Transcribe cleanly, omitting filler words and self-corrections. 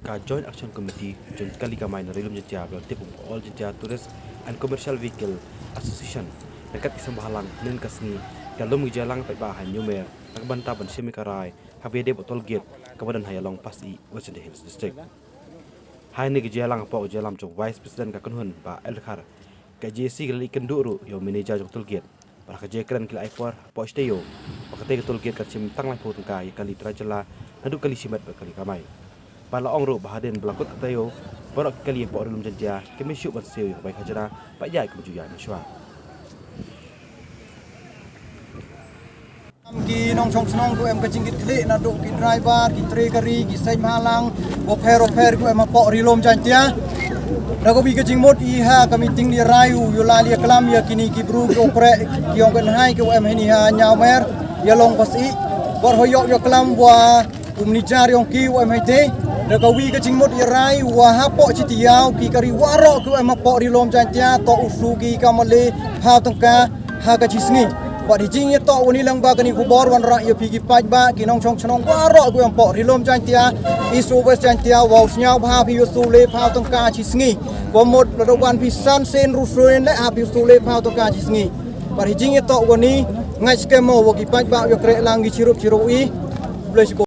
ka Joint Action Committee John kali ka main rilum jeja tip all jeja Tourist and Commercial Vehicle Association dekat kisah bahalang nen kasni kalum jalang pai bahan nyumer nagbanta ban semi karai habede botol gate kabadan hayalong pasi Western Hills District hai ni jalang po jalam jong Vice President ka kunhun ba Elkhar ka JC gali kenduru yo manager jong tol gate para ka jekran kila aipor po steyo pakate tol gate ka sim tang lai po tungkai kali trajala naduk kali simat kali kamai pala ong ro bahaden belakut katayo borok kali po rilum jeja kemi syuk ban seo bai khajara pa jai kum juya niswa ki nong chong snong ku em kaching kit kli na do ki driver ki tre kari ki sai malang bo pher ku em po rilom jan tia na ko bi kaching mot I ha kami ting di rayu yo la li klam ya kini ki bru ko pre ki ong kan hai ku em hini ha nyaw mer ya long pasi bor hoyo yo klam wa ni jar yong ki em hai te na ko wi kaching mot I rayu wa ha po chi tiaw ki kari waro ku em po rilom jan tia to usu ki kamale ha tangka ha ka chi sngi Pak di jing to wani lang ba kani kubor wan ra yo pigi paj ba kinong chong chnong waro ku empo rilom jan tia isu wes jan tia wa snyau ba pi yo sule pa tong ka chi sngi ko mod do wan pi san sen ru suen le a pi sule pa tong ka chi sngi Pak di jing to wani ngai skemo wo ki paj ba yo kre lang gi chirup I